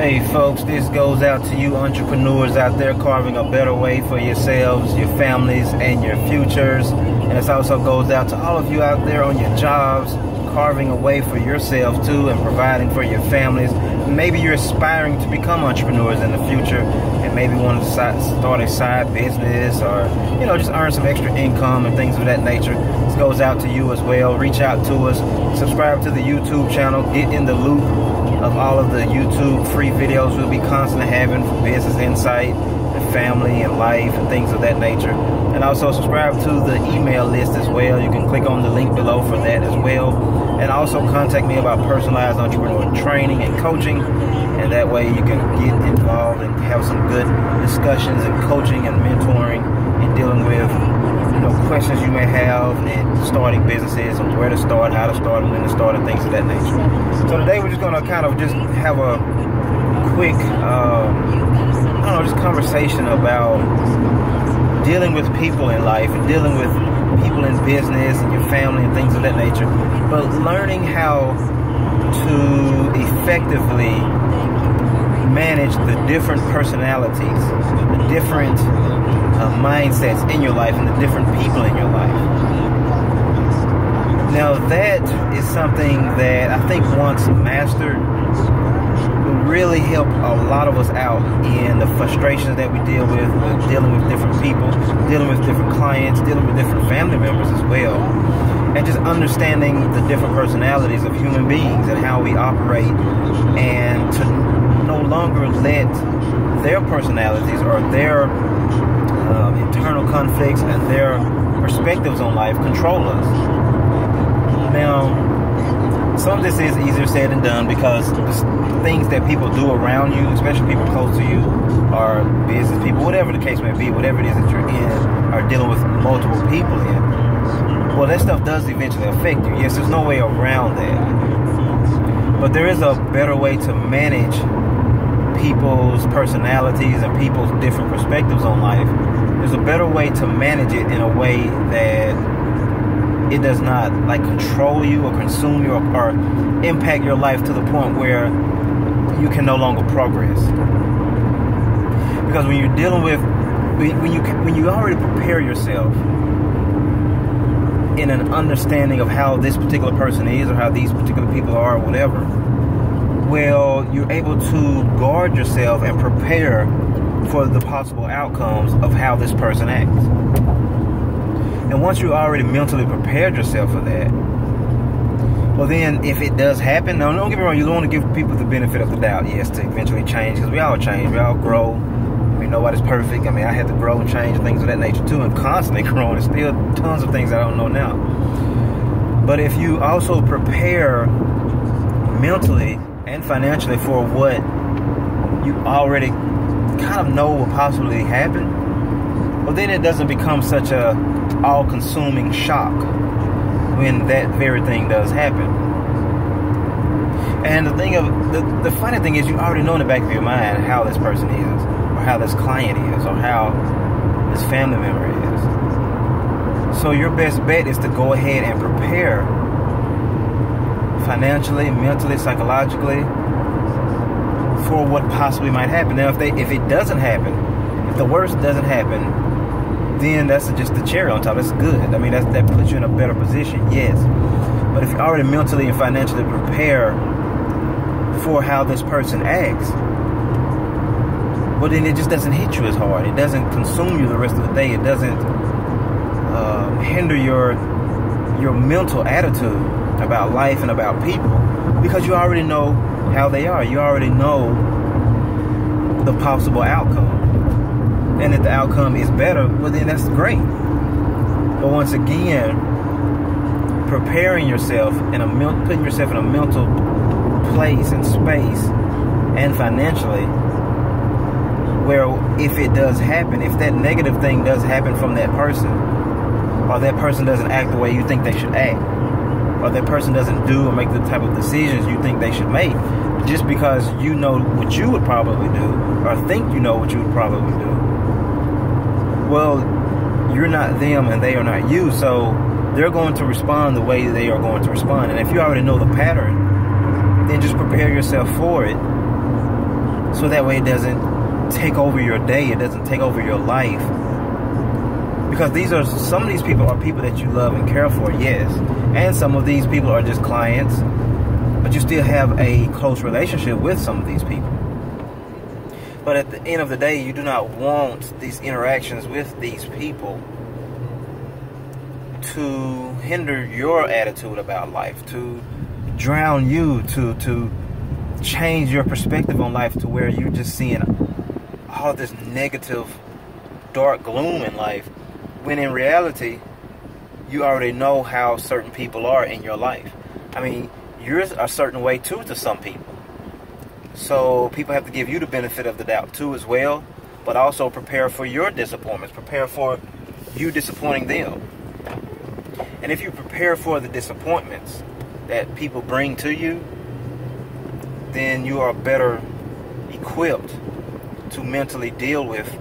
Hey folks, this goes out to you entrepreneurs out there carving a better way for yourselves, your families, and your futures. And this also goes out to all of you out there on your jobs, carving a way for yourself too and providing for your families. Maybe you're aspiring to become entrepreneurs in the future and maybe want to start a side business or, just earn some extra income and things of that nature. This goes out to you as well. Reach out to us, subscribe to the YouTube channel, get in the loop of all of the YouTube free videos we'll be constantly having for business insight and family and life and things of that nature. And also subscribe to the email list as well. You can click on the link below for that as well. And also contact me about personalized entrepreneur training and coaching. And that way you can get involved and have some good discussions and coaching and mentoring and dealing with questions you may have and starting businesses and where to start, how to start, and when to start, and things of that nature. So today we're just going to kind of just have a quick, just conversation about dealing with people in life and dealing with people in business and your family and things of that nature, but learning how to effectively manage the different personalities, the different mindsets in your life and the different people in your life. Now that is something that I think once mastered will really help a lot of us out in the frustrations that we deal with dealing with different people, dealing with different clients, dealing with different family members as well, and just understanding the different personalities of human beings and how we operate, and to no longer let their personalities or their internal conflicts and their perspectives on life control us. Now, some of this is easier said than done because the things that people do around you, especially people close to you, or business people, whatever the case may be, whatever it is that you're in, are dealing with multiple people in. Well, that stuff does eventually affect you. Yes, there's no way around that. But there is a better way to manage people's personalities and people's different perspectives on life. There's a better way to manage it in a way that it does not control you or consume you or impact your life to the point where you can no longer progress. Because when you're dealing with, when you already prepare yourself in an understanding of how this particular person is or how these particular people are or whatever, well, you're able to guard yourself and prepare for the possible outcomes of how this person acts. And once you already mentally prepared yourself for that, well then, if it does happen, now don't get me wrong, you don't want to give people the benefit of the doubt, yes, to eventually change, because we all change, we all grow. I mean, nobody's perfect. I mean, I had to grow and change and things of that nature too, and constantly growing. There's still tons of things I don't know now. But if you also prepare mentally and financially for what you already kind of know will possibly happen, well then it doesn't become such a all-consuming shock when that very thing does happen. And the funny thing is, you already know in the back of your mind how this person is, or how this client is, or how this family member is. So your best bet is to go ahead and prepare financially, mentally, psychologically for what possibly might happen. Now, if it doesn't happen, if the worst doesn't happen, then that's just the cherry on top. That's good. I mean, that puts you in a better position, yes. But if you already mentally and financially prepare for how this person acts, well, then it just doesn't hit you as hard. It doesn't consume you the rest of the day. It doesn't hinder your mental attitude about life and about people, because you already know how they are. You already know the possible outcome. And if the outcome is better, well then that's great. But once again, preparing yourself and putting yourself in a mental place and space and financially, where if it does happen, if that negative thing does happen from that person, or that person doesn't act the way you think they should act, or that person doesn't do or make the type of decisions you think they should make, just because you know what you would probably do, or think you know what you would probably do, well, you're not them and they are not you, so they're going to respond the way they are going to respond. And if you already know the pattern, then just prepare yourself for it so that way it doesn't take over your day, it doesn't take over your life. Because some of these people are people that you love and care for, yes, and some of these people are just clients, but you still have a close relationship with some of these people. But at the end of the day, you do not want these interactions with these people to hinder your attitude about life, to drown you, to change your perspective on life to where you're just seeing all this negative, dark gloom in life, when in reality, you already know how certain people are in your life. I mean, you're a certain way too to some people. So people have to give you the benefit of the doubt too as well, but also prepare for your disappointments. Prepare for you disappointing them. And if you prepare for the disappointments that people bring to you, then you are better equipped to mentally deal with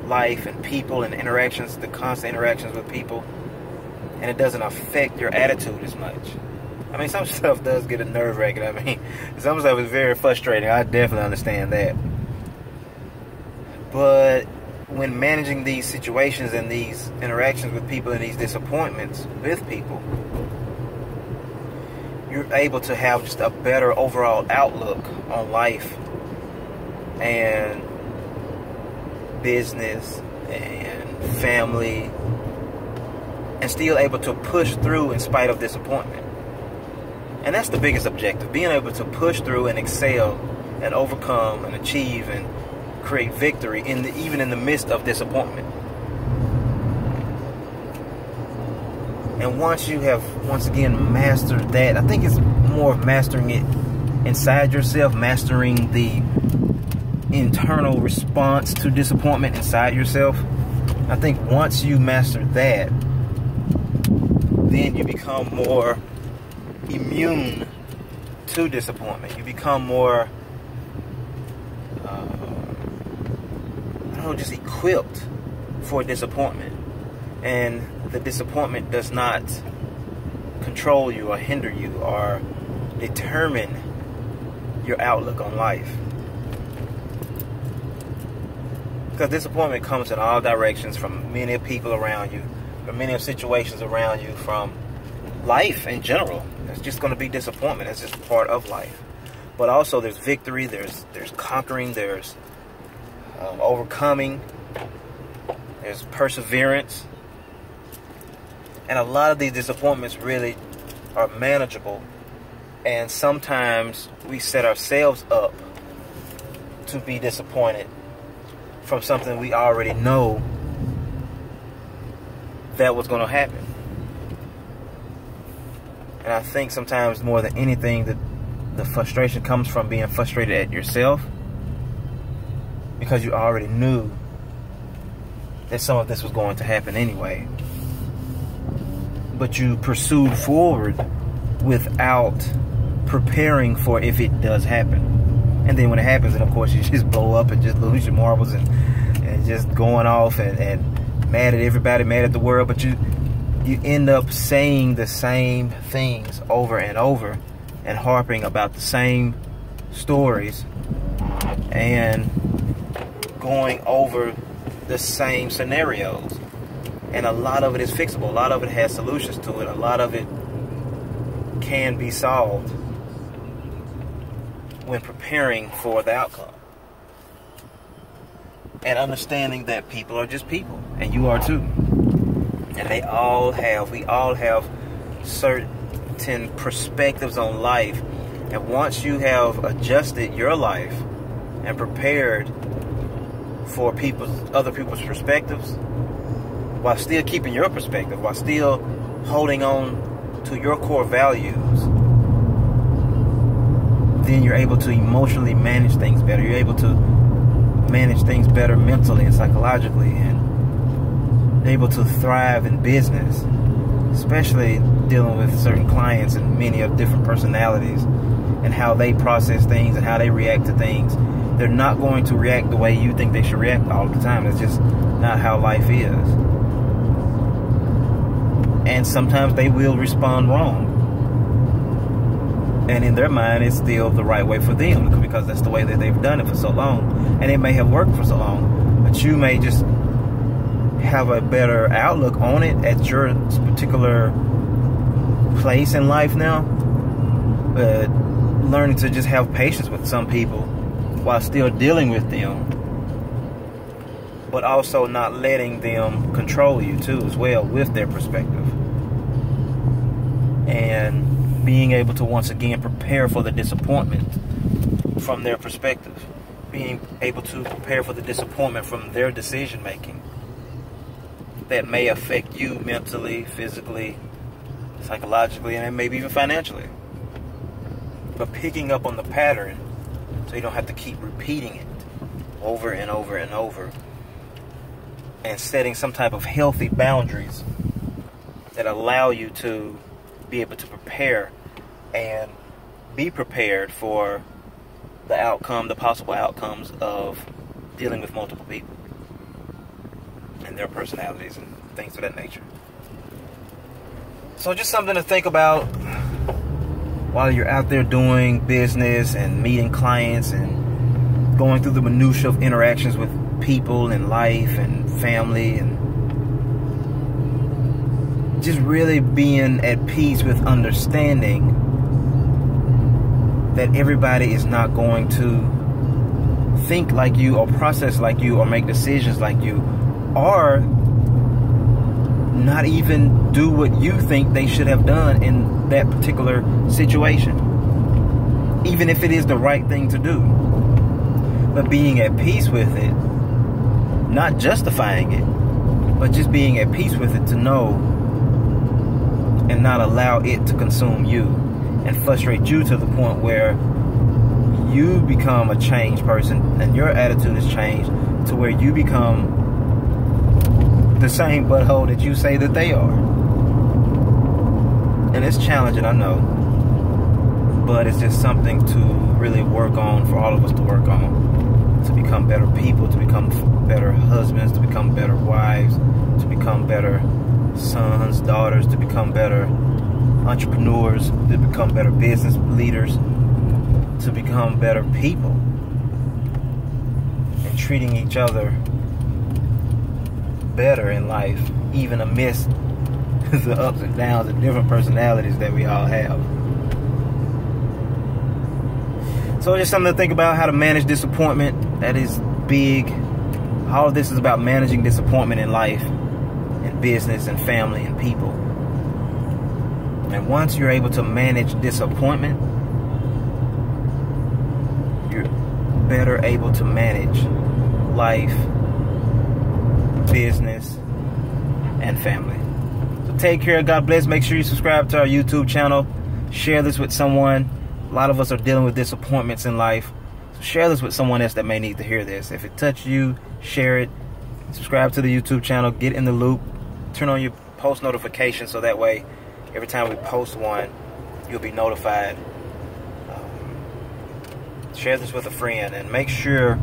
life and people and interactions, the constant interactions with people, and it doesn't affect your attitude as much. I mean, some stuff does get a nerve-wracking. I mean, some stuff is very frustrating. I definitely understand that. But when managing these situations and these interactions with people and these disappointments with people, you're able to have just a better overall outlook on life and business and family, and still able to push through in spite of disappointment. And that's the biggest objective, being able to push through and excel and overcome and achieve and create victory even in the midst of disappointment. And once you have once again mastered that, I think it's more of mastering it inside yourself, mastering the internal response to disappointment inside yourself. I think once you master that, then you become more immune to disappointment. You become more, just equipped for disappointment. And the disappointment does not control you or hinder you or determine your outlook on life. Because disappointment comes in all directions, from many people around you, from many situations around you, from life in general. It's just going to be disappointment. It's just part of life. But also there's victory, there's conquering, there's overcoming, there's perseverance. And a lot of these disappointments really are manageable. And sometimes we set ourselves up to be disappointed from something we already know that was going to happen. And I think sometimes more than anything that the frustration comes from being frustrated at yourself, because you already knew that some of this was going to happen anyway. But you pursued forward without preparing for if it does happen. And then when it happens, then of course you just blow up and just lose your marbles and just going off and mad at everybody, mad at the world. But you end up saying the same things over and over and harping about the same stories and going over the same scenarios. And a lot of it is fixable. A lot of it has solutions to it. A lot of it can be solved when preparing for the outcome. And understanding that people are just people. And you are too. And we all have certain perspectives on life. And once you have adjusted your life and prepared for other people's perspectives, while still keeping your perspective, while still holding on to your core values, then you're able to emotionally manage things better. You're able to manage things better mentally and psychologically, and able to thrive in business, especially dealing with certain clients and many of different personalities and how they process things and how they react to things. They're not going to react the way you think they should react all the time. It's just not how life is. And sometimes they will respond wrong. And in their mind, it's still the right way for them because that's the way that they've done it for so long. And it may have worked for so long, but you may just have a better outlook on it at your particular place in life now. But learning to just have patience with some people while still dealing with them, but also not letting them control you too as well with their perspective. And being able to once again prepare for the disappointment from their perspective. Being able to prepare for the disappointment from their decision making that may affect you mentally, physically, psychologically, and maybe even financially. But picking up on the pattern so you don't have to keep repeating it over and over and over. And setting some type of healthy boundaries that allow you to be able to prepare and be prepared for the outcome, the possible outcomes of dealing with multiple people and their personalities and things of that nature. So just something to think about while you're out there doing business and meeting clients and going through the minutiae of interactions with people in life and family, and just really being at peace with understanding that everybody is not going to think like you or process like you or make decisions like you, or not even do what you think they should have done in that particular situation, even if it is the right thing to do. But being at peace with it, not justifying it, but just being at peace with it to know and not allow it to consume you and frustrate you to the point where you become a changed person and your attitude is changed to where you become the same butthole that you say that they are. And it's challenging, I know, but it's just something to really work on, for all of us to work on, to become better people, to become better husbands, to become better wives, to become better sons, daughters, to become better entrepreneurs, to become better business leaders, to become better people, and treating each other better in life, even amidst the ups and downs and different personalities that we all have. So just something to think about, how to manage disappointment. That is big. All of this is about managing disappointment in life, in business, and family, and people. And once you're able to manage disappointment, you're better able to manage life, business, and family. So take care. God bless. Make sure you subscribe to our YouTube channel. Share this with someone. A lot of us are dealing with disappointments in life. So share this with someone else that may need to hear this. If it touched you, share it. Subscribe to the YouTube channel. Get in the loop. Turn on your post notifications so that way every time we post one, you'll be notified. Share this with a friend, and make sure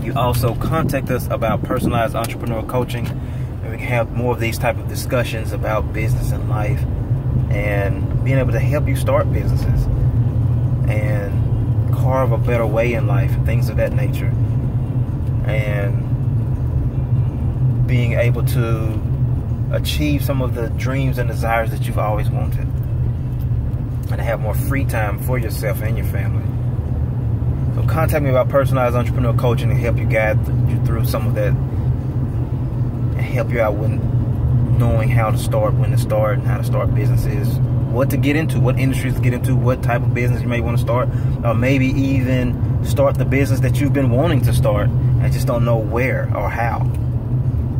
you also contact us about personalized entrepreneur coaching, and we can have more of these type of discussions about business and life, and being able to help you start businesses and carve a better way in life and things of that nature, and being able to achieve some of the dreams and desires that you've always wanted, and to have more free time for yourself and your family. So contact me about personalized entrepreneur coaching to help you guide you through some of that, and help you out with knowing how to start, when to start, and how to start businesses, what to get into, what industries to get into, what type of business you may want to start, or maybe even start the business that you've been wanting to start and just don't know where or how.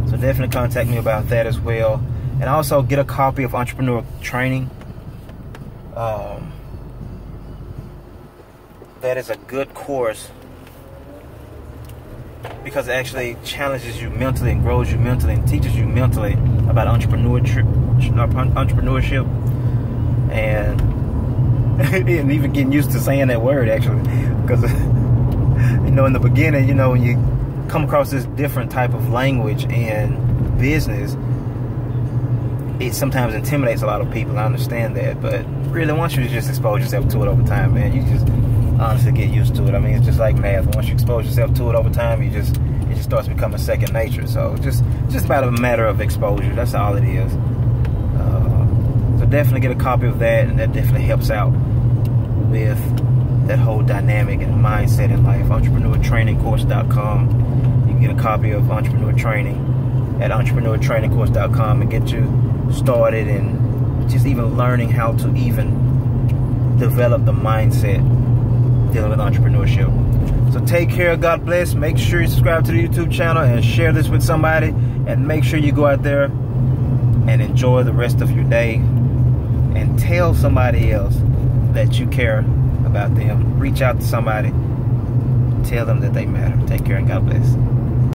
So definitely contact me about that as well. And also get a copy of Entrepreneur Training. That is a good course because it actually challenges you mentally and grows you mentally and teaches you mentally about entrepreneurship and and even getting used to saying that word, actually, because you know, in the beginning, you know, when you come across this different type of language in business, it sometimes intimidates a lot of people. I understand that, but really, once you just expose yourself to it over time, man, you just honestly get used to it. I mean, it's just like math. Once you expose yourself to it over time, it just starts becoming second nature. So just about a matter of exposure. That's all it is. So definitely get a copy of that, and that definitely helps out with that whole dynamic and mindset in life. Entrepreneurtrainingcourse.com. You can get a copy of Entrepreneur Training at entrepreneurtrainingcourse.com and get you started in just even learning how to even develop the mindset dealing with entrepreneurship. So take care, God bless. Make sure you subscribe to the YouTube channel and share this with somebody, and make sure you go out there and enjoy the rest of your day and tell somebody else that you care about them. Reach out to somebody, tell them that they matter. Take care and God bless.